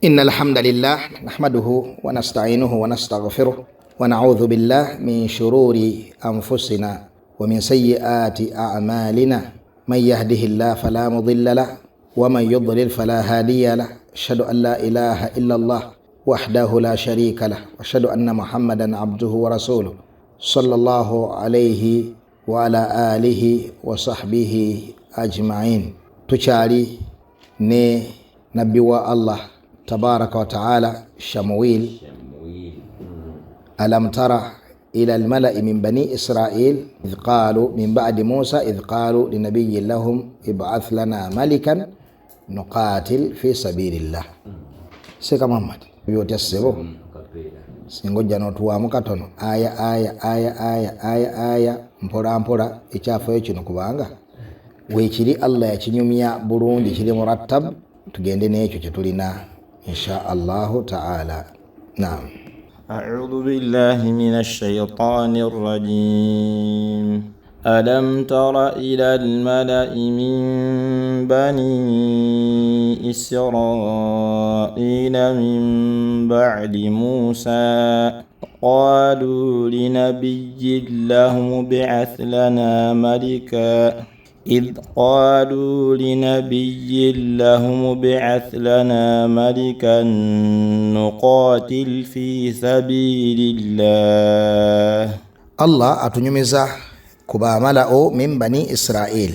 إن الحمد لله نحمده ونستعينه ونستغفره ونعوذ بالله من شرور أنفسنا ومن سيئات أعمالنا من يهده الله فلا مضل له ومن يضلل فلا هادي له أشهد أن لا إله إلا الله وحده لا شريك له وأشهد أن محمدا عبده ورسوله صلى الله عليه وعلى آله وصحبه أجمعين. تشاري نبي الله تبارك وتعالى شمويل ألم ترى إلى الملأ من بني إسرائيل إذ قالوا من بعد موسى إذ قالوا لنبي لهم ابعث لنا ملكا نقاتل في سبيل الله. سيكا محمد يوتسبو singoja notuwamu katono aya mpola ekyafaayo kino kubanga weekiri Allah yakinyumya bulungi kiri murattab tugende n'ekyo kye tulina insha Allahu ta'ala. Naam. أعوذ بالله من الشيطان الرجيم. ألم تر إلى الملأ من بني إسرائيل من بعد موسى قالوا لنبي له ابعث لنا ملكا إذ قالوا لنبي لهم ابعث لنا ملكا نقاتل في سبيل الله. Allah atunyumiza ku baamalao min bani Israel.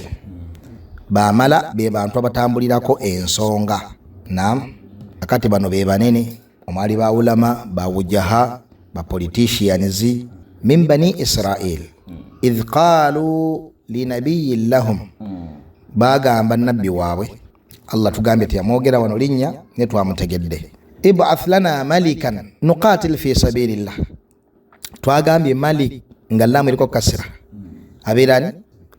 Baamala be bantu abatambulirako ensonga. Naam, akati bano be banene omwali ba ulama ba wujaha ba politicians min bani Israel. Idh qalu linabiyyin lahum, bagamba nabbi waabwe Allah tugambye tiyamwogera wano linnya ne twamutegedde. Ib'ath lana malikan nuqatil fi sabilillah. Twagambye malik nga lamu eriko kasira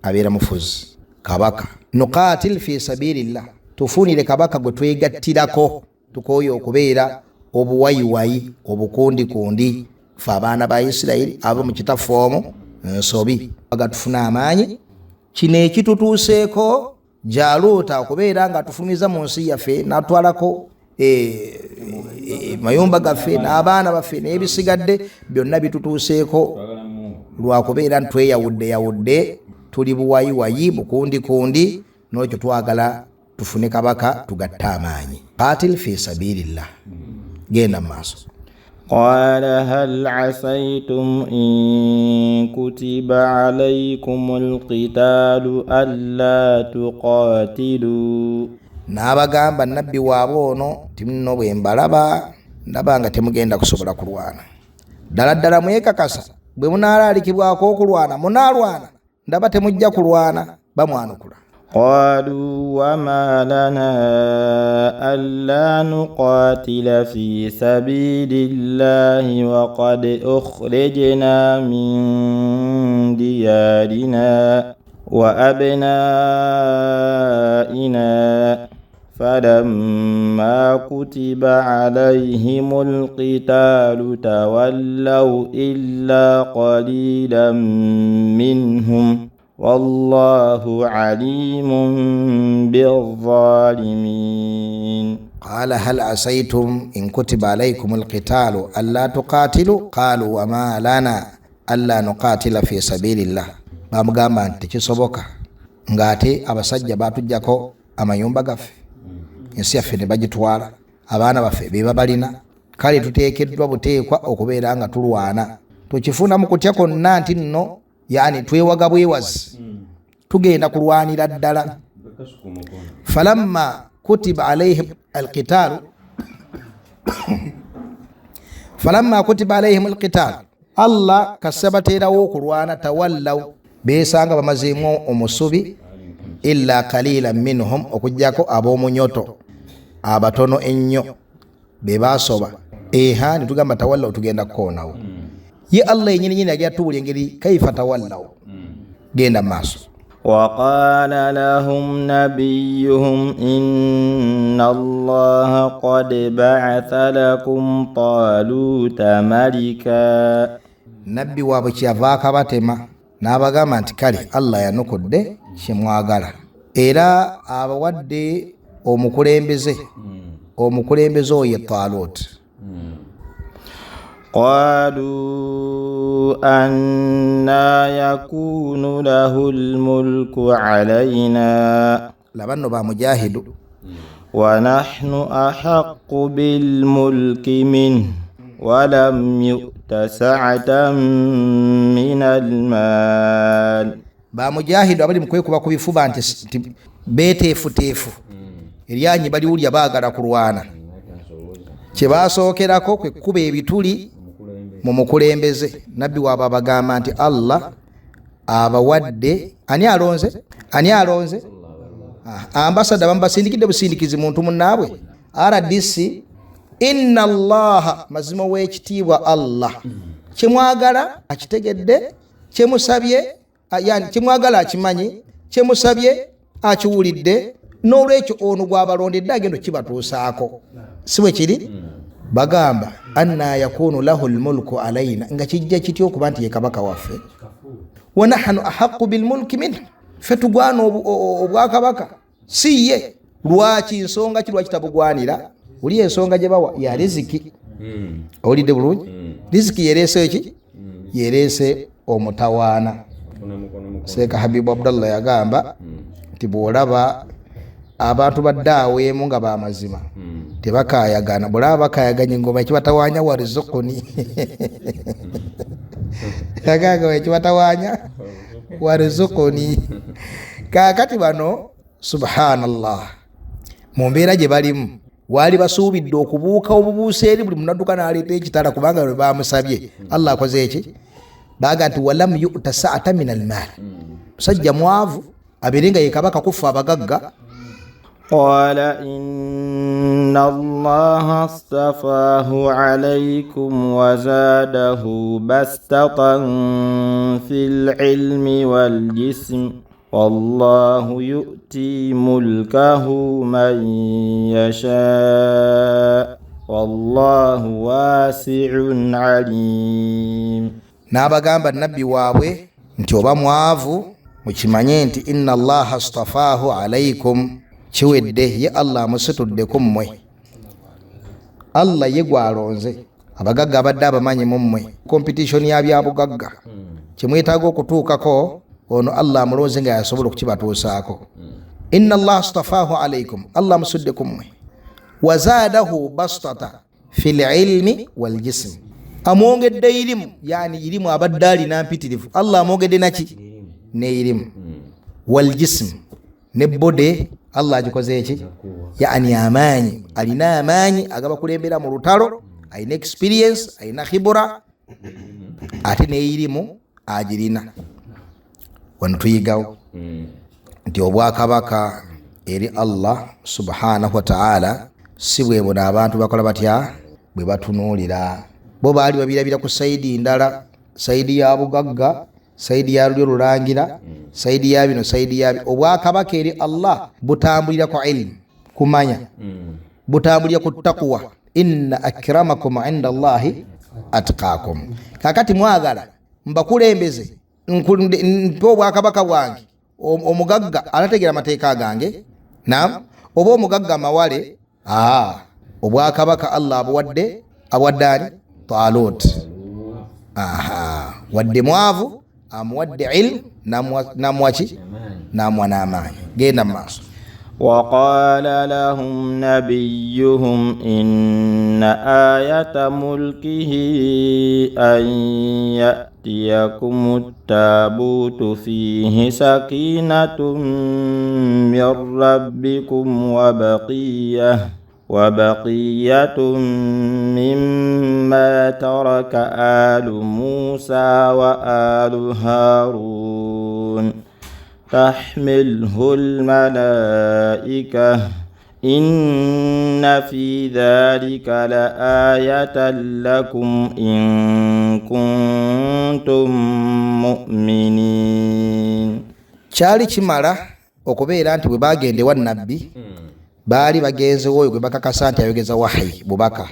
abeera mufuzi kabaka. Nuqatil fi sabilillah, tufunire kabaka gwe twegattirako tukoyo okubeera obuwayiwayi obukundikundi fe abaana ba Isirayiri abo mu kitafoomu nsobi agatufuna amaanyi. Kino ekitutuuseeko Jaaluuta okubeera nga tufumiza mu nsi yaffe n'atwalako mayumba gaffe n'abaana baffe n'ebisigadde byonna bitutuuseeko lwakubeera ntweyawudde tuli buwayiwayi bukundikundi, n'ekyo twagala tufune kabaka tugatte amaanyi. Qatil fi sabilillah. Genda maaso. قال هل عسيتم إن كتب عليكم القتال ألا تقاتلوا. N'abagamba nabbi waabwe ono tinno bwe mbalaba ndaba nga temugenda kusobola kulwana. Ddala mwekakasa bwe munaalaalikibwako okulwana munaalwana, ndaba temujja kulwana bamwanukula. قالوا وما لنا ألا نقاتل في سبيل الله وقد أخرجنا من ديارنا وأبنائنا فلما كتب عليهم القتال تولوا إلا قليلا منهم والله عليم بالظالمين. قال هل عسيتم إن كتب عليكم القتال ألا تقاتلوا قالوا وما لنا ألا نقاتل في سبيل الله. Bamugamba nti kisoboka ng'ate abasajja batujjako amayumba gaffe, ensi yaffe ne bagitwala, abaana baffe be babalina, kale tuteekeddwa buteekwa okubeera nga tulwana. Tukifuna mu kutya konna nti nno yani twewaga bwewazi tugenda kulwanira ddala. Falamma kutiba alayhim alqital Allah kasabateerawo okulwana tawallaw beesanga bamazeemu omusubi illa qalilan minhum okujjako ab'omunyoto abatono ennyo be baasoba. Ne tugamba tawallaw tugenda kukoonawo. Ye Allah yennyini yali atuwulya engeri kaifa tawallaw. Genda maaso. وقال لهم نبيهم إن الله قد بعث لكم طالوت ملكا. Nabbi waabwe kyava akabatema n'abagamba nti kale Allah yanukudde kye mwagala era abawadde omukulembeze omukulembeze oyo Talut. قالوا أنا يكون له الملك علينا labanno ba mujahidu ونحن أحق بالملك منه ولم يؤت سعة من المال. ba mujahidu abali mukwekuba ku bifuba nti beteefuteefu eryanyi baliwulya baagala kulwana, kyebasookerako kwe kuba ebituli mu mukulembeze. nabbi waaba bagamba nti Allah abawadde ani alonze ambasada bambasindikidde busindikizi muntu munnaabwe RDC. inna allaha mazima w'ekitiibwa Allah kyemwagala akitegedde, kyemusabye yani kyemwagala akimanyi, kyemusabye akiwulidde, n'olwekyo ono gwabalondedde agenda kibatuusaako. si bwe kiri? bagamba anna yakunu lahu almulku alaina, nga kijja kityo okuba nti ye kabaka waffe. wa nahnu ahaqu bilmulki minhu, ffe tugwana obwakabaka si ye. lwaki? nsonga ki lwaki tabugwanira? oli ensonga gye bawa ya riziki. owulidde bulungi? riziki yereese eki? yereese omutawaana. Seeka Habibu Abdallah yagamba nti bw'olaba abantu baddaaweemu nga bamazima tebakayagana, bw'olaba bakayaganya engoma ekibatawaanya warizukuni yagamba ekibatawaanya warizukuni. kaakati bano subhanallah mu mbeera gye balimu waali basuubidde okubuuka obubuusa eri buli munadduka n'aleeta ekitala kubanga lwe bamusabye. Allah akoze eki? baga nti walam yu'ta sa'ata min almal, musajja mwavu abeere nga ye kabaka kufa abagagga. قال إن الله اصطفاه عليكم وزاده بسطة في العلم والجسم والله يؤتي ملكه من يشاء والله واسع عليم. n'abagamba nabbi waabwe nti oba mwavu mukimanye nti inna allaha astafaahu alaikum, kiwedde ye Allah amusitudde ku mmwe. Allah ye gwalonze abagagga abadde abamanyi mu mmwe. competition ya byabugagga kimwetaaga okutuukako ono Allah amulonze nga yasobola okukibatuusaako. inna allaha astafaahu alaikum, Allah amusudde ku mmwe. wazaadahu bastata fil ilmi wal jism, amwongedde irimu, yani irimu abadde alina mpitirivu. Allah amwongedde naki? ne irimu. wal jism, ne bode Allah agikoze eki? yani amaanyi, alina amaanyi agaba kulembera mu lutalo, alina experience, alina khibura, ate ne irimu agirina. wano tuyigawo nti obwakabaka eri Allah subhanahu wa ta'ala si bwe bona abantu bakola batya bwe batunuulira. bo baali babirabira ku saidi ndala, saidi ya bugagga, saidi ya lulyo lulangira, saidi ya bino, saidi ya bino. obwakabaka eri Allah butambulira ku ilmu, kumanya, butambulira ku taqwa. inna akramakum inda Allahi atqakum. kakati mwagala mbakulembeze mpe obwakabaka bwange, omugagga alategera amateeka gange, naam, oba omugagga mawale, obwakabaka Allah abuwadde ani? Talut. wadde mwavu amuwadde ilmu namwaki? namwa n'amaanyi. genda maaso. وقال لهم نبيهم إن آية ملكه أن يأتيكم التابوت فيه سكينة من ربكم وبقية مما ترك آل موسى وآل هارون تحمله الملائكة إن في ذلك لآية لكم إن كنتم مؤمنين. kyali kimala okubeera nti bwe bagende wa nabbi baali bagenze oyo gwe bakakasa nti ayogeza wahayi bubaka,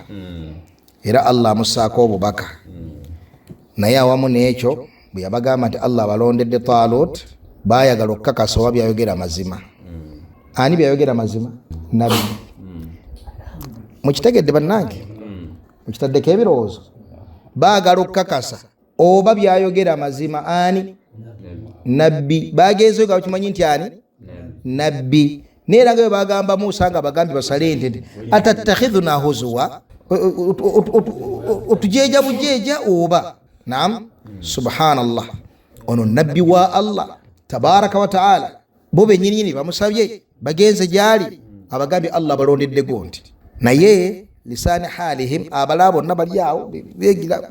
era Allah amussaako obubaka. naye awamu n'ekyo bwe yabagamba nti Allah abalondedde Talut, bayagala okukakasa oba byayogera mazima. ani byayogera mazima? Nabbi. mukitegedde bannange mukitaddeko ebirowoozo baagala okukakasa oba byayogera mazima ani nabbi bagenzeyo nga bakimanyi nti ani nabbi neera nga bwe bagamba Musa nga bagambye basale ente atattakhidhuna huzuwa otujeja bujeja oba naam subhanallah ono nabbi wa Allah tabaraka wa taala bo benyini bamusabye bagenze gyali abagambye Allah balondedde gonti naye lisani halihim abala bonna bali awo begira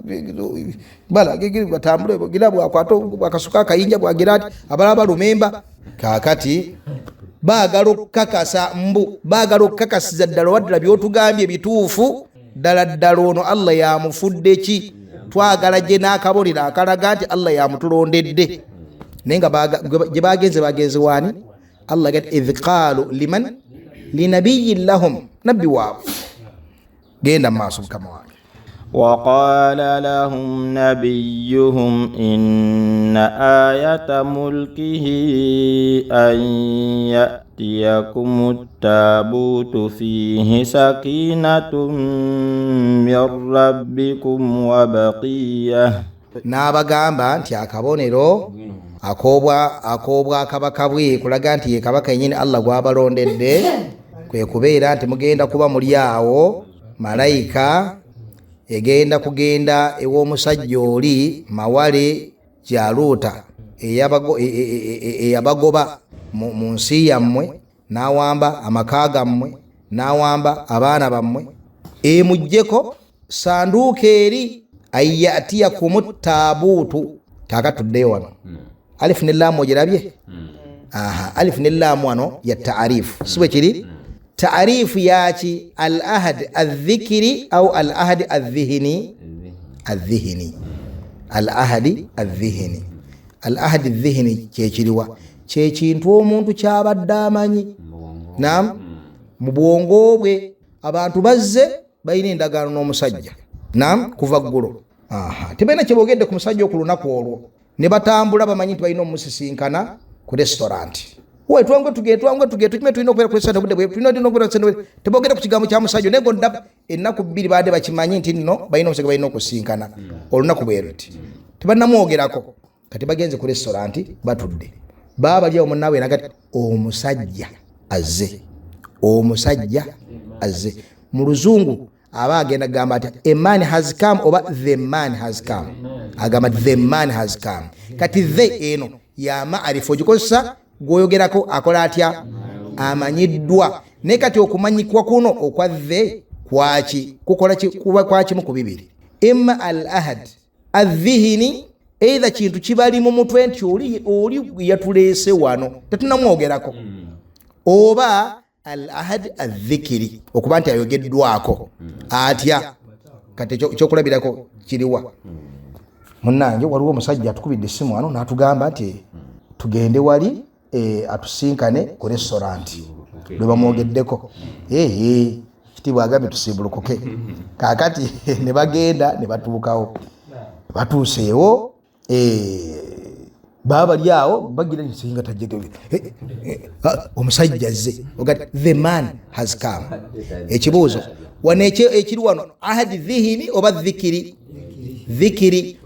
bala gegira batambule begira bwakwato akasuka kayinja bwagira ati abala balumemba kakati baagala okukakasa mbu baagala okukakasiza ddala waddala byotugambye bituufu ddala ddala ono Allah yamufudde ki twagala gye n'akabonero akalaga nti Allah yamutulondedde naye nga gye bagenze waani Allah gati idh qaalu liman linabiyin lahum nabbi waabwe genda maaso mukama wange وقال لهم نبيهم إن آية ملكه أن يأتيكم التابوت فيه سكينة من ربكم وبقية n'abagamba nti akabonero akoobwa akabaka bwe kulaga nti ye kabaka yennyini Allah gwabalondedde kwe kubeera nti mugenda kuba muli awo malayika egenda kugenda ew'omusajja oli mawale Jaluuta eyabagoba mu nsi yammwe n'awamba amaka gammwe n'awamba abaana bammwe emuggyeko sanduuka eri ayatiyakumu taabuutu takatuddeyo wano alifu ne laamu ogirabye alifu ne laamu wano ya taarifu si bwe kiri taarifu yaki al ahad adh-dhikri au al ahad adh-dhihni al ahad adh-dhihni al ahad adh-dhihni kyekiriwa kyekintu omuntu kyabadde amanyi naam mu bwongo bwe abantu bazze balina endagaano n'omusajja naam kuva ggulo tebalina kyebogedde ku musajja ku lunaku olwo ne batambula bamanyi nti balina omusisinkana ku restaurant we twange tuge tukime tulina okubeera ku restaurant budde tulina okubeera ku restaurant tebogedde ku kigambo kya musajja naye gonda ennaku bbiri baade bakimanyi nti nno balina omusajja balina okusinkana olunaku bwe luti tebanamwogerako kati bagenze ku restaurant batudde baba bali awo munnaabwe nagati omusajja azze mu luzungu aba agenda gamba ati a man has come oba the man has come agamba the man has come kati the eno ya maarifu ogikozesa gwoyogerako akola atya amanyiddwa naye kati okumanyikwa kuno okwa the kwaki kukola kuba kwakimu ku bibiri imma al ahad adh-dhihni either kintu kibali mu mutwe nti oli yatuleese wano tetunamwogerako oba al ahad adh-dhikri okuba nti ayogeddwako atya kati ekyokulabirako kiriwa munnange waliwo omusajja atukubidde essimu wano n'atugamba nti tugende wali atusinkane ku restaurant lwe bamwogeddeko kitiibwa agambye tusimbulukuke kakati ne bagenda ne batuukawo batuuseewo baba bali awo bagira nsinga tajjege omusajja azze ogati the man has come ekibuuzo wano ekiri wano ahadi dhihini oba dhikiri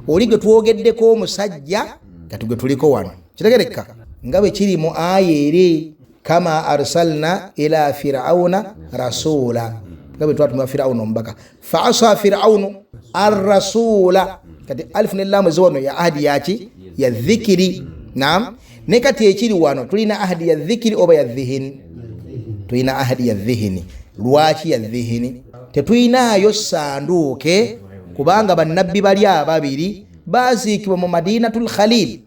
oli gwe twogeddeko omusajja kati gwe tuliko wano kitegereka nga bwe kiri mu aya eri kama arsalna ila firauna rasula nga bwe twatuma firauna omubaka fa asa firaunu arrasula kati alifu ne laamu eziwano ya ahadi yaki ya dhikiri naam ne kati ekiri wano tulina ahadi ya dhikiri oba ya dhihini tulina ahadi ya dhihini lwaki ya dhihini tetulinayo sanduuke kubanga bannabbi bali ababiri baziikibwa mu madinatul khalil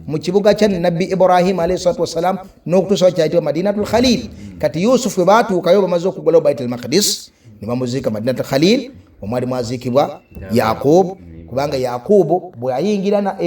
mu kibuga kya nabbi Ibrahim alayhi salatu wassalam n'okutuusa kyayitibwa madinatul khalil kati Yusufu bwe baatuukayo bamaze okugulawo baitul maqdis ne bamuziika madinatul khalil omwali mwaziikibwa Yaqub kubanga Yakubu bwayingira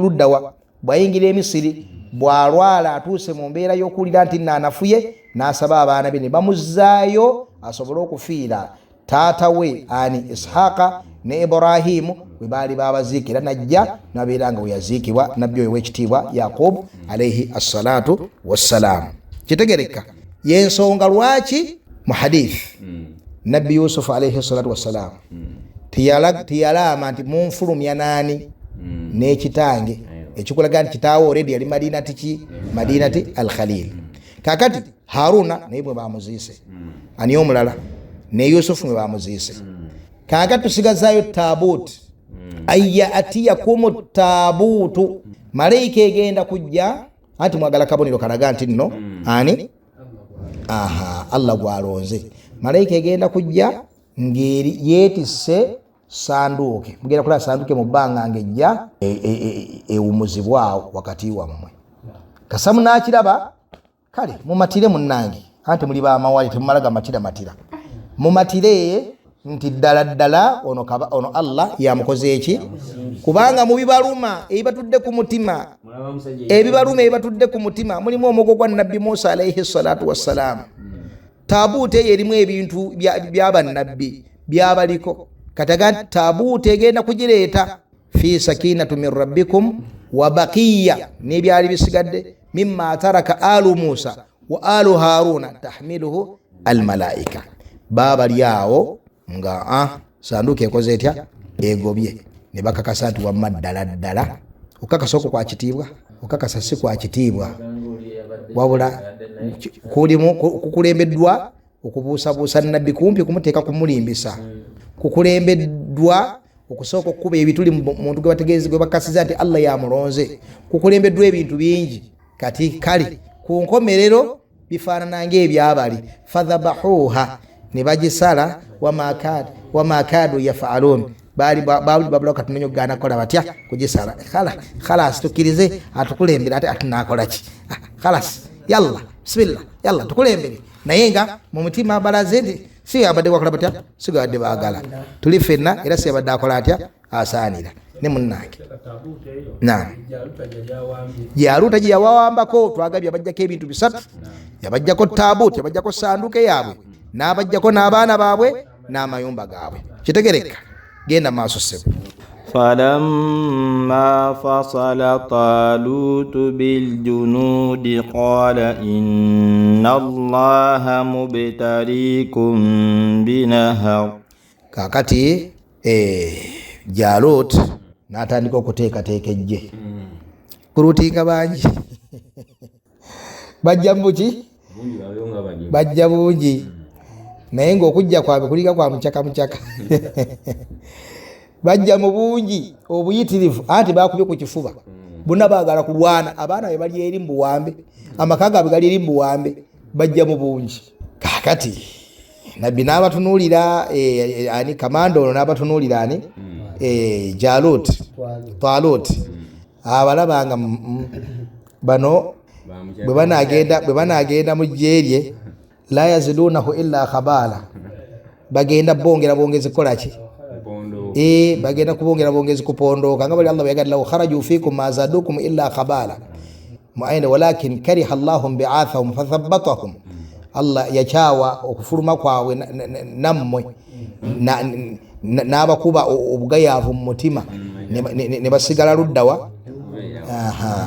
luddawa bwayingira emisiri bwalwala atuuse mu mbeera y'okuwulira nti naanafuye n'asaba abaana be ne bamuzaayo asobole okufiira taata we ani Ishaqa ne Ibrahimu bwe baali babaziikira najja nabeera nga weyaziikibwa nabbi oyo w'ekitiibwa Yaqub alayhi assalatu wassalamu kitegereka yensonga lwaki mu hadith nabbi Yusuf alayhi salatu wassalam tiyalama nti munfulumya nani n'ekitange ekikulaga nti kitaawo already yali madinati al-Khalil. Kakati Haruna naye bwe bamuziise ani omulala ne Yusufu bwe bamuziise. Kakati tusigazaayo tabut ayya atiyakum tabutu malaika egenda kujja anti mwagala kabonero kalaga nti nno ani Allah gwalonze malaika egenda kujja ngeri yetisse sanduke mugenda kula sanduke mu bbanga ngejja ewumuzibwa wakati wammwe kasamu nakiraba kale mumatire munnange anti muli ba mawali temumalaga matira mumatire nti ddala ono Allah yamukoze eki kubanga mu bibaluma ebibatudde ku mutima mulimu omugo gwa nabbi Musa alayhi salatu wassalam. Tabuute erimu ebintu by'abannabbi byabaliko kataga tabuute egenda kugireeta fi sakinatu min rabbikum wa baqiya n'ebyali bisigadde mimma taraka alu Musa wa alu Haruna tahmiluhu almalaika. Baba lyawo nga sanduke ekoze etya egobye ne bakakasa nti wamma ddala okakasa okwo kwa kitiibwa okakasa si kwa kitiibwa wabula kukulembeddwa okubuusabuusa nabbi kumpi kumuteeka kumulimbisa kukulembeddwa okusooka okukuba ebituli muntu gwe bategeeze gwe bakasiza nti Allah yamulonze kukulembeddwa ebintu bingi kati kale ku nkomerero bifaanana ng'ebyabali fadhabahuha ne bagisala wamakadu yafaalun bali babloka tunenyo gana kola batya kugisala khalas tukirize atukulembera ate atunakola ki khalas yalla bismillah yalla tukulembere naye nga mu mutima balaze nti si abadde wakola batya sigadde baagala tuli fenna era si abadde akola atya asaanira ne munnange na Jaluta gye yawawambako twagabye abajjako ebintu bisatu yabajjako tabuut yabajjako sanduke yaabwe n'abajjako n'abaana baabwe n'amayumba gaabwe kitegereka genda maaso ssebo. فلما فصل طالوت بالجنود قال إن الله مبتليكم بنهر. Kakati Jalut n'atandika okuteekateeka ejje kurutinga bangi bajja muki bajja bungi naye ng'okujja kwabwe kuliga kwa mucaka bajja mu bungi obuyitirivu anti bakubye ku kifuba bonna baagala kulwana abaana be bali eri mbuwambe amaka gaabwe gali eri mbuwambe bajja mu bungi. Kakati nabbi n'abatunuulira ani kamanda ono n'abatunuulira ani Talut abalabanga bano bwe banagenda mu jjeerye la yazidunahu illa khabala bagenda bongezi kolaki bagenda kubongera bongezi kupondoka nga bali Allah yagadde law kharaju fikum ma zadukum illa khabala mu'ayna walakin kariha Allahum bi'athahum fathabbatahum. Allah yachawa okufuruma kwawe nammwe n'abakuba obugayavu mu mutima ne basigala luddawa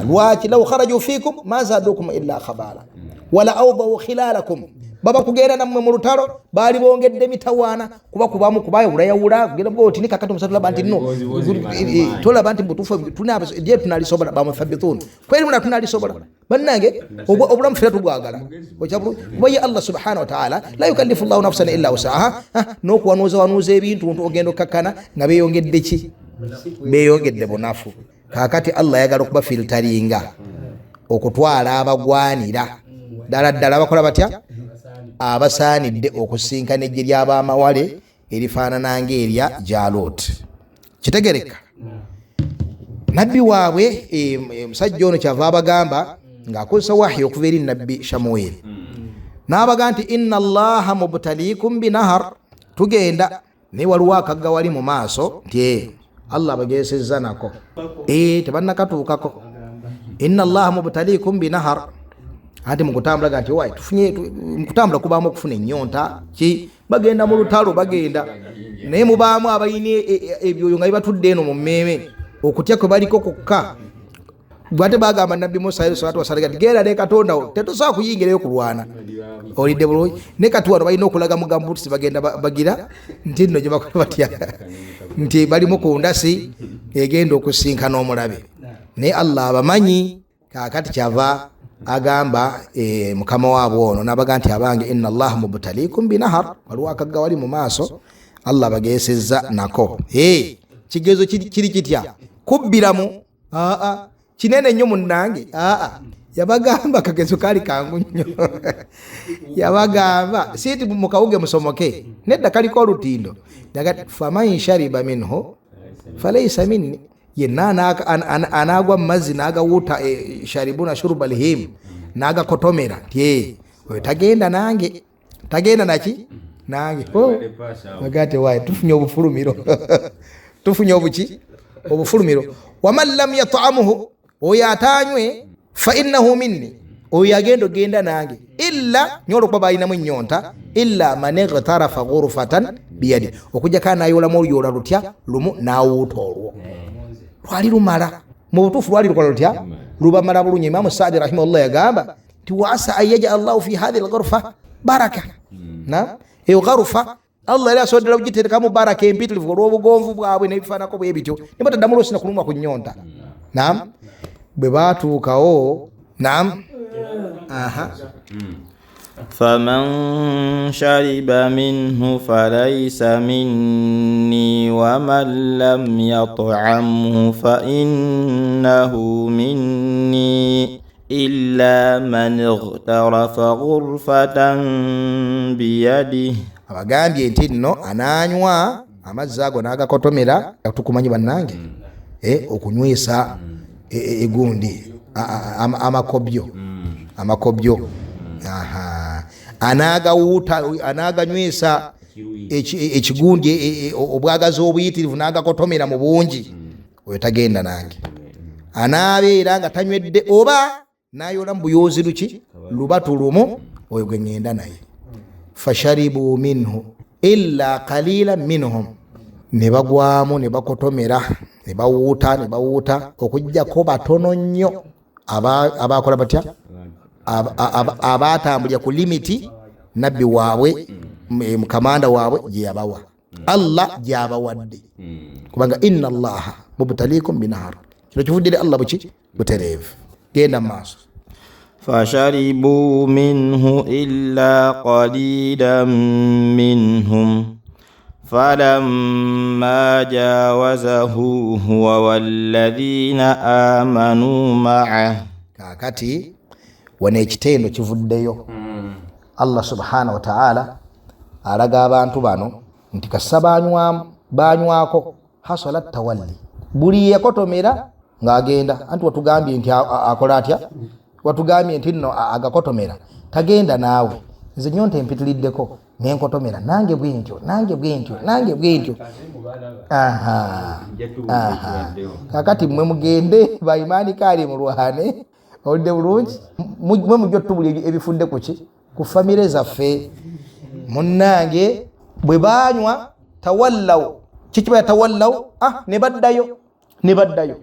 lwaki law kharaju fikum ma zadukum illa khabala wala awdaw khilalakum baba kugenda nammwe mu lutalo baali bongedde mitawaana kuba kubamu kubayawulayawula kugenda bwoti ni kakati omusatu laba nti no tolaba nti mutufu je tunalisobola bamuthabitun kweli muna tunalisobola bannange obulamu fera tubwagala okyabulu Allah subhanahu wa ta'ala la yukallifu Allahu nafsan illa wusaha n'okuwanuuza ebintu ogenda okkakana nga beeyongedde ki beeyongedde bunafu. Kakati Allah yagala okuba filteringa okutwala abagwanira ddala bakola batya abasaanidde okusinkana ejje ly'abamawale erifaanana ng'erya Jalut. Kitegereka nabbi waabwe musajja ono kyava abagamba ng'akozesa wahyi okuva eri nabbi Shamuel n'abaga nti inna Allaha mubtaliikum binahar tugenda naye waliwo akagga wali mu maaso nti Allah abageesezza nako tebannakatuukako. Inna Allaha mubtaliikum binahar ate mukutambula gati wai tufunye mukutambula kubamu okufuna ennyonta ki bagenda mu lutalo bagenda naye mubaamu abayine ebyoyo nga bibatudde eno mu mmeeme okutya kwe baliko kokka gwate bagamba nabbi Musa alayhi salatu wasallam gera ne Katonda tetusobola kuyingirayo kulwana olidde bulungi ne katuwano balina okulaga mugambo nti bagenda bagira nti nno gye bakola batya nti bali mu kundasi egenda okusinkana omulabe naye Allah abamanyi. Kakati kyava agamba mukama waabwe ono n'abaga nti abange inna Allaha mubtaliikum binahar, waliwo akagga wali mu maaso Allah bageesezza nako. Kigezo kiri kitya kubbiramu kinene nnyo munnange yabagamba kagezo kali kangu nnyo yabagamba siiti mukawuge musomoke nedda kaliko olutindo daga faman shariba minhu falaysa minni yenna anagwa mazzi nagawuta sharibuna shurbal him nagakotomera tie oyo tagenda nange tagenda naki nange bagate wae tufunye obufulumiro tufunye obuki obufulumiro. Waman lam yat'amuhu oyo atanywe fa innahu minni oyo agenda genda nange illa nyolo kwa bayinamu nyonta illa man ightarafa ghurfatan biyadi okujja kana ayolamu olyola lutya lumu nawuta olwo lwali lumala mu butuufu lwali lukola lutya lubamala bulungi. Imam Sa'di rahimahullah yagamba ti wasa ayyaja Allahu fi hadhihi al-ghurfa baraka na eyo ghurfa Allah yali asodera ugiterekamu baraka empitirivu olw'obugonvu bwabwe n'ebifaanako bwe bityo ne bataddamu sina kulumwa ku nnyonta. Naam bwe baatuukawo naam faman shariba minhu falaysa minni waman lam yat'amhu fa innahu minni illa man ightarafa ghurfatan biyadihi. Abagambye nti nno ananywa amazzi ago n'agakotomera tukumanyi bannange okunywesa egundi amakobyo anagawuta anaganywesa ekigundi obwagazi obuyitirivu n'agakotomera mu bungi oyo tagenda nange. Anaabeera nga tanywedde oba nayola mu buyoozi luki lubatu lumu oyo gwe ngenda naye. Fasharibu minhu illa qalilan minhum ne bagwamu ne bakotomera ne bawuuta okujjako batono nnyo abakola batya abatambulira ku limiti nabbi waabwe mukamanda waabwe gye yabawa Allah gyabawadde kubanga inna Allaha mubtaliikum binahar kino kivuddire Allah buki butereevu. Genda maaso. فشربوا منه إلا قليلا منهم فلما جاوزه هو والذين آمنوا معه. Kakati wane ekitendo kivuddeyo Allah subhanahu wa ta'ala alaga abantu bano nti kasa banywako hasala tawalli buli yakotomera ng'agenda anti watugambye nti akola atya watugambye nti nno agakotomera tagenda naawe nze nyonta empitiriddeko nenkotomera nange bwentyo kakati mwe mugende bayimani kali mulwane olide bulungi mwe mujja tubuli ebifudde kuki ku famire zaffe munnange bwe banywa tawallaw kikiba tawallaw ne baddayo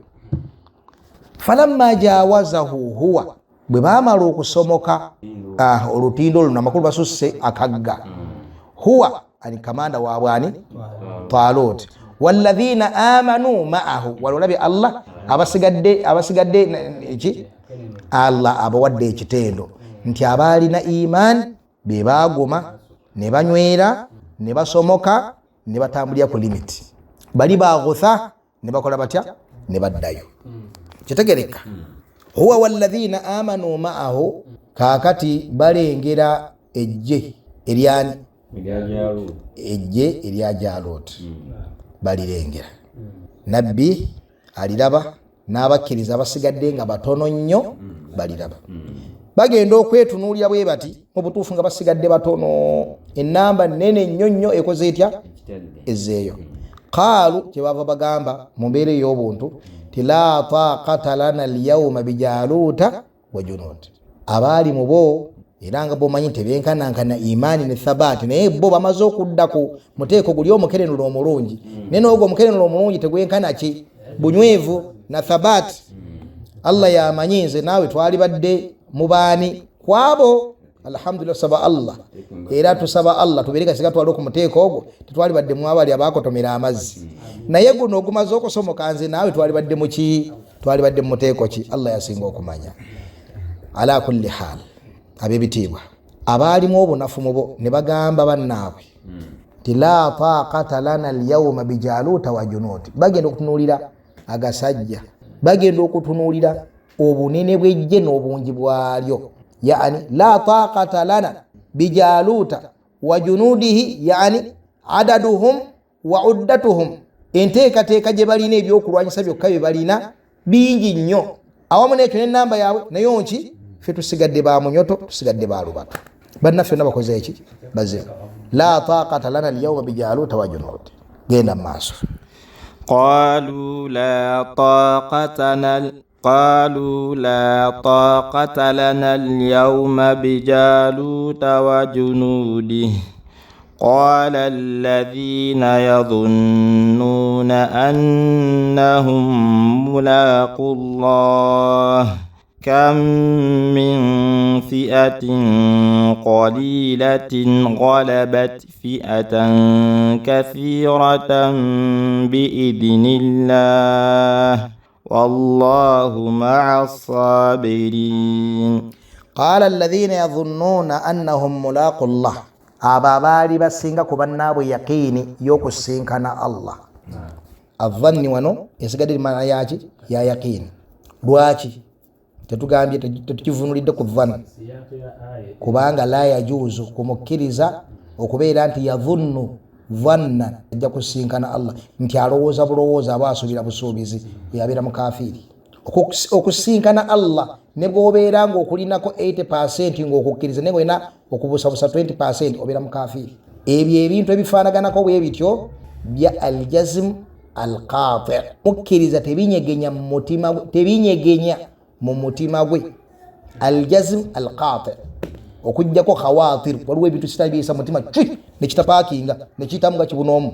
falamma jawazahu huwa bwe baamala okusomoka olutindo luno amakulu basusse akagga huwa ani kamanda waabwani Talut walladhina amanu ma'ahu walolabi Allah abasigadde eki Allah abawadde ekitendo nti abaalina iman be bagoma ne banywera ne basomoka ne batambulira ku limit bali baghutha ne bakola batya ne baddayo kitegereka. Huwa walladhina amanu ma'ahu kakati balengera ejje eryani ejje erya Jalut balirengera nabbi aliraba n'abakkiriza basigadde nga batono nnyo baliraba bagenda okwetunuulira bwe bati mu butuufu nga basigadde batono enamba nene nnyo ekoze etya ezeeyo. Qaalu kyebava bagamba mu mbeera ey'obuntu ti la taqata lana alyawma bijaluta wa junud abaali mu bo era nga bomanyi tebenkanankana imaani ne thabati naye bo bamaze okudda ku muteeko guli omukerenula omulungi naye n'ogwo omukerenula omulungi tegwenkana ki bunywevu na thabati Allah yamanyi nze naawe twali badde mubaani kwabo. Alhamdulillah, saba Allah era tusaba Allah tubereka siga twali ku muteeko ogwo tetwali badde mu abali abakotomera amazzi naye guno ogumaze okusomoka nze naawe twali badde mu ki, twali badde mu muteeko ki? Allah yasinga okumanya. Ala kulli hal, abebitiibwa abaalimu obunafu mubo ne bagamba bannaabwe ti la taqata lana alyawma bijaluta wa junuudi. Bagenda okutunuulira agasajja, bagenda okutunuulira obunene bw'ejje n'obungi bwalyo. Yani la taqata lana bijaluta wa junudihi, yani adaduhum wa uddatuhum, enteekateeka gye balina ebyokulwanyisa byokka bye balina bingi nnyo awamu n'ekyo n'ennamba yaabwe nayo nki ffe tusigadde ba munyoto, tusigadde ba lubato. Bannaffe na bakoze eki bazze la taqata lana alyawma bijaluta wa junuudi. Genda mu maaso. قالوا لا طاقة لنا اليوم بجالوت وجنوده قال الذين يظنون أنهم ملاقو الله كم من فئة قليلة غلبت فئة كثيرة بإذن الله والله مع الصابرين. قال الذين يظنون أنهم ملاقو الله. Ababali basinga kubannabo yaqini yokusinkana Allah. Adhanni wano esigadde maana yaki ya yaqini. Lwaki tetugambye tetukivunulidde ku dhanni kubanga la yajuzu kumukkiriza okubeera nti yadhunnu dhanna ajja kusinkana Allah nti alowooza bulowooza aba asuubira busuubizi yabeera mukafiri. Okusinkana Allah ne bw'obeera ng'okulinako 80% ng'okukkiriza ne bwena okubusabusa 20% obeera mukafiri. Ebyo ebintu ebifaanaganako bwe bityo bya aljazm alqati'. Mukkiriza tebinyegenya mu mutima, tebinyegenya mu mutima gwe. Aljazm alqati' okujjako khawatir, waliwo ebintu kitabiisa mutima nekitapaakinga nekiyitamu nga kibunoomu.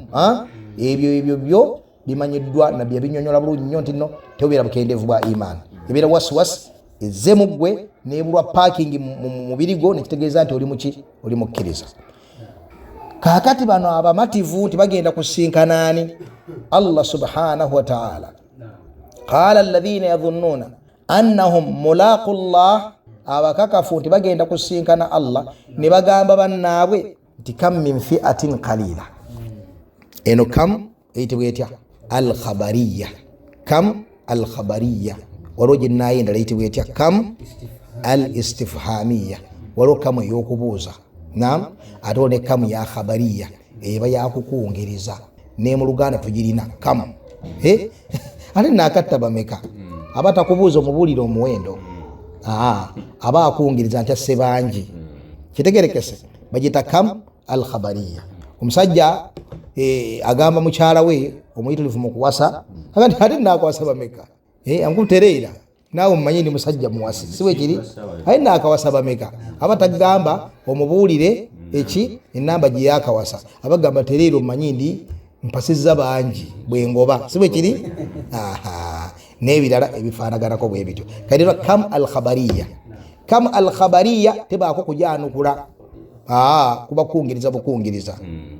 Ebyo byo bimanyiddwa nabbi yabinyonyola bulungi nnyo nti nno tebubeera bukendeevu bwa imaani, ebeera wasiwasi ezze mu ggwe nebulwa paakingi mu mubiri gwo nekitegeeza nti oli muki, oli mukkiriza. Kaakati bano abamativu nti bagenda kusinkanaani Allah subhanahu wa ta'ala. Qala alladhina yadhunnuna annahum mulaqu Allah. Abakakafu nti bagenda kusinkana Allah ne bagamba bannaabwe nti kam min fi'atin qalila. Eno kam eyitibwa etya? Al-khabariya. Kam al-khabariya. Waliwo gye nnaayenda eyitibwa etya? Kam al-istifhamiya. Waliwo kamu ey'okubuuza. Naam. Ate ne kamu ya khabariya eba yakukungereza. Ne mu Luganda tugirina kamu. Ate naakatta bameka abatakubuuza omubuulire omuwendo. Aba akungiriza nti asse bangi. Kitegerekese bagita kam al-khabariya. Omusajja agamba mukyala we omuyitirivu mu kuwasa agati ate naakawasa bameka. Ankutereera naawe mmanyi ndi musajja muwasi siwe kiri aye naakawasa bameka. Abatagamba omubuulire eki ennamba gye yakawasa abagamba tereera omanyi ndi mpasizza bangi bwengoba siwe kiri. N'ebirala ebifaanaganako bwe bityo. Kati kam al-khabariya. Kam al-khabariya tebaako kujanukula kuba kungiriza bukungiriza.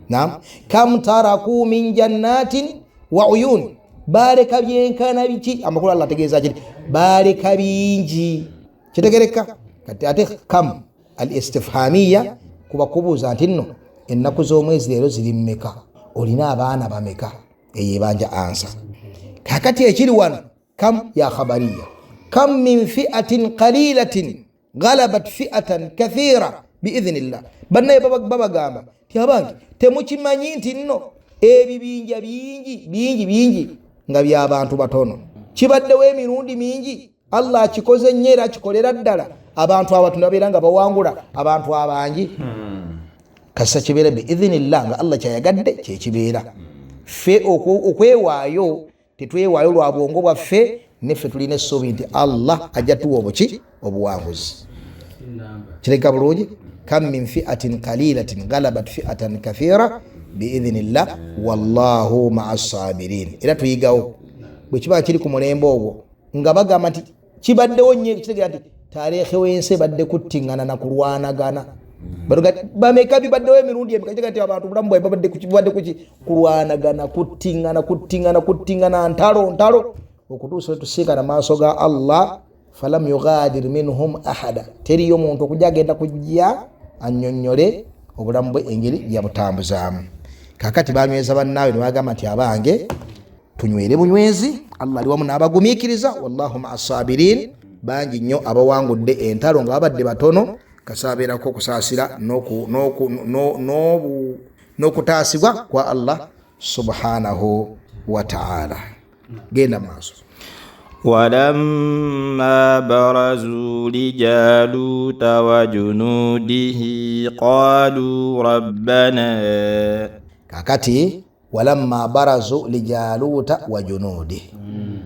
Naam. Kam taraku min jannatin wa uyun. Baleka byenkana biki amakulu Allah ategeeza kiti baleka bingi. Kitegereka. Kati ate kam al-istifhamiya kuba kubuuza nti nno ennaku z'omwezi leero ziri mmeka, olina abaana bameka, eyebanja ansa. Kakati ekiri wano kam ya khabariya. Kam min fi'atin qalilatin ghalabat fi'atan kathira biidhnillah. Bannaye babagamba ti abange temukimanyi nti nno ebibinja bingi nga by'abantu batono. Kibaddewo emirundi mingi Allah akikoze nnyo era akikolera ddala abantu abatunda babeera nga bawangula abantu abangi. Kasa kibeera biidhnillah nga Allah kyayagadde kyekibeera. Ffe okwewaayo tetwewaayo lwa bwongo bwaffe, neffe tulina essuubi nti Allah ajja tuwa obuki obuwanguzi. Kireka bulungi. Kam min fi'atin qalilatin ghalabat fi'atan kathira biidhnillah wallahu ma'as sabirin. Era tuyigawo bwe kiba kiri ku mulembe ogwo nga bagamba nti kibaddewo nnyo kitegera nti tarehe w'ensi ebadde kuttiŋŋana na kulwanagana bameka bibaddewo emirundi emeka kitegera nti abantu bulamu bwabwe babadde kulwanagana kuttiŋŋana ntalo okutuusa lwe tusiikana maaso ga Allah falam yughadir minhum ahada teriyo muntu okujja agenda kujja annyonnyole obulamu bwe engeri yabutambuzaamu. Kakati banyweza bannaawe ne bagamba nti abange tunywere bunywezi, Allah ali wamu n'abagumiikiriza, wallahu ma'a sabirin, bangi nnyo abawangudde entalo nga babadde batono, kasaabeerako okusaasira n'okutaasibwa kwa Allah subhanahu wa ta'ala. Genda maaso. ولما برزوا لجالوت وجنوده قالوا ربنا kakati walamma barazu lijaluta wa junudi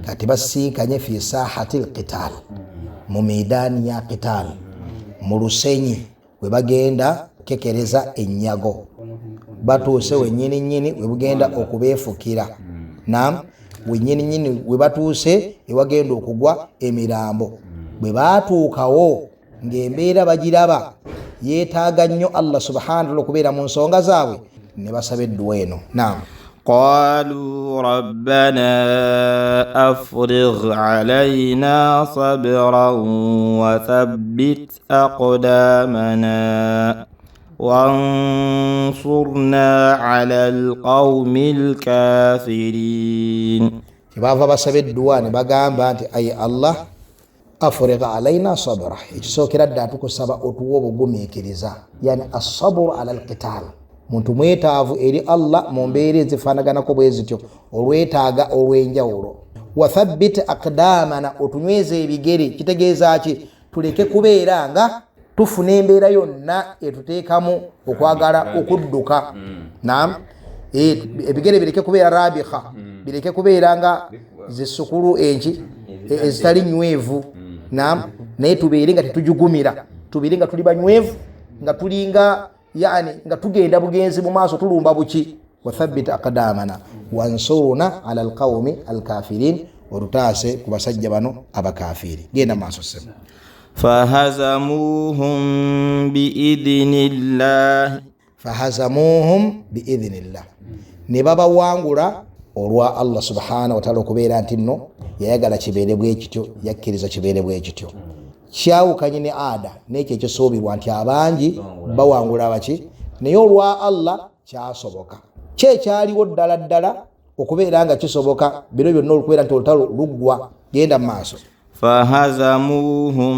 kati basinkanye fi sahati alqital mu midani ya qital mu lusenyi we bagenda kekereza enyago batuuse wenyini nyini we bugenda okubeefukira nam wenyini nyini we batuuse ewagenda okugwa emirambo bwe batuukawo ng'embeera bagiraba yeetaaga nnyo Allah subhanahu wa kubeera mu nsonga zaabwe ne basaba edduwa eno. Naam. قالوا ربنا أفرغ علينا صبرا وثبت أقدامنا وانصرنا على القوم الكافرين. Kibava basaba edduwa ne bagamba nti ayi Allah afrigh alaina sabra, ekisookera ddala tukusaba otuwa obugumiikiriza, yani as-sabru ala al-qital, muntu mwetaavu eri Allah mu mbeera ezifaanaganako bwe zityo, olwetaaga olw'enjawulo. Wa thabbit aqdamana, otunyweze ebigere, kitegeeza ki? Tuleke kubeera nga tufuna embeera yonna etuteekamu okwagala okudduka. Naam, ebigere bireke kubeera rabikha, bireke kubeera nga zisukulu enki ezitali nywevu. Naam, naye tubeere nga tetujugumira, tubeere nga tuli banywevu, nga tulinga yani nga tugenda bugenzi mu maaso tulumba buki. Wa thabbit aqdamana wansuruna ala alqawmi alkafirin, olutaase ku basajja bano abakafiri. Genda maaso sema. فهزموهم بإذن الله ne babawangula olwa Allah subhanahu wa ta'ala okubeera nti nno yayagala kibeere bwe kityo, yakkiriza kibeere bwe kityo. Kyawukanye ne ada n'ekyo ekisuubirwa nti abangi bawangula abaki, naye olwa Allah kyasoboka. Kyekyaliwo ddala ddala okubeera nga kisoboka biro byonna olukubeera nti olutalo luggwa. Genda mu maaso. فهزموهم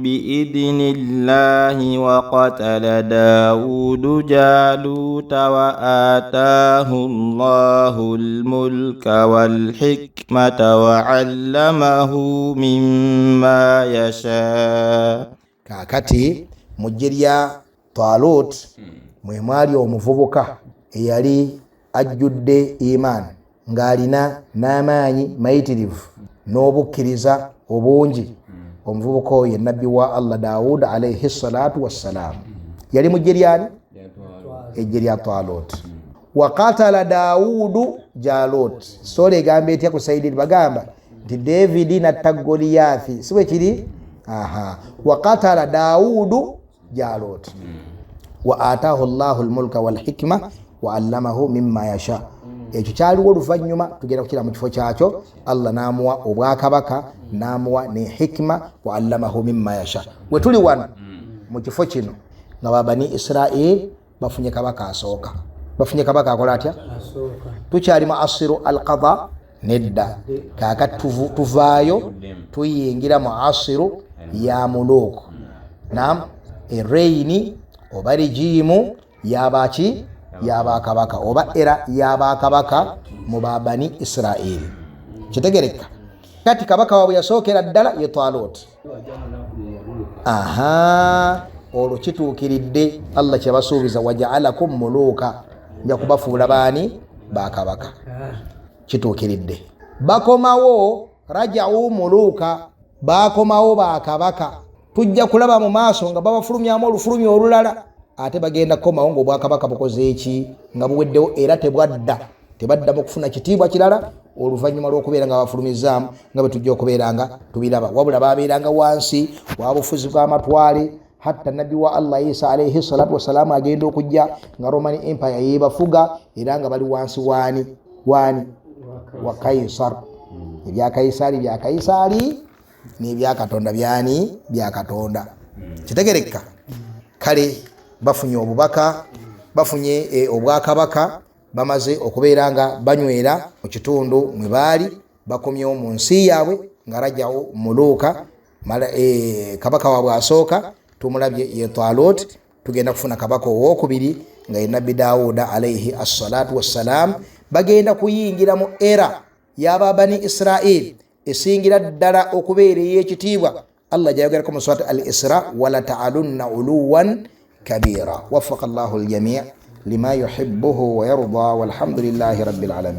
بإذن الله وقتل داود جالوت وآتاه الله الملك والحكمة وعلمه مما يشاء. Kakati mujje lya Talut mwe mwali omuvubuka eyali ajjudde iman ng'alina n'amaanyi mayitirivu n'obukkiriza obungi. Omuvubuka oyo nabbi wa Allah Daud alayhi salatu wassalam yali mujje lyani? Ejje lya Talut. Wa qatala Daudu Jalut. Sole egambe etya ku Saidi bagamba nti David natta Goliathi, siwe kiri? Wa qatala Daudu Jalut wa ataahu Allahu al-mulka wal hikma wa allamahu mimma yasha. Ekyo kyaliwo oluvannyuma tugenda kukira mu kifo kyakyo. Allah n'amuwa obwakabaka, n'amuwa ne hikma, wa allamahu mimma yasha. Bwe tuli wano mu kifo kino nga babani Israel bafunye kabaka asooka. Bafunye kabaka akola atya? Tukyali mu asiru al-qada? Nedda. Kaakati tuvaayo tuyingira mu asiru ya muluku. Naam, ereyini oba regimu yabaki yabakabaka oba era yabakabaka mu babani Israel. Kitegereka kati kabaka waabwe yasookera ddala ye Talut. Olwo kituukiridde Allah kyabasuubiza waja'alakum muluka, nja kubafuula baani? Bakabaka. Kituukiridde bakomawo raja'u muluka, bakomawo bakabaka. Tujja kulaba mu maaso nga babafulumyamu olufulumya olulala, ate bagenda komawo ng'obwakabaka bukoze eki nga buweddewo era tebwadda tebaddamu kufuna kitiibwa kirala oluvannyuma lw'okubeera nga bafulumizaamu nga bwe tujja okubeera nga tubiraba, wabula babeeranga wansi wa bufuzi bw'amatwale. Hatta nabbi wa Allah Isa alayhi salatu wassalaamu agenda okujja nga Roman Empire yebafuga era nga bali wansi wani wa Kaisar. Ebya Kaisari n'ebya Katonda bya Katonda. Kitegereka kale bafunye obubaka, bafunye obwakabaka, bamaze okubeera nga banywera mu kitundu mwe baali, bakomyewo mu nsi yaabwe nga rajjawo muluuka kabaka waabwe asooka tumulabye ye Talut. Tugenda kufuna kabaka owokubiri nga ye nabbi Dawuda alayhi assalatu wassalaam. Bagenda kuyingira mu era y'aba Bani Israel esingira ddala okubeera ey'ekitiibwa. Allah jayogerako mu surat al-Isra, wala ta'alunna uluwan kabira. Waffaqa Allahu al-jami' lima yuhibbuhu wa yarda, walhamdulillahi rabbil alamin.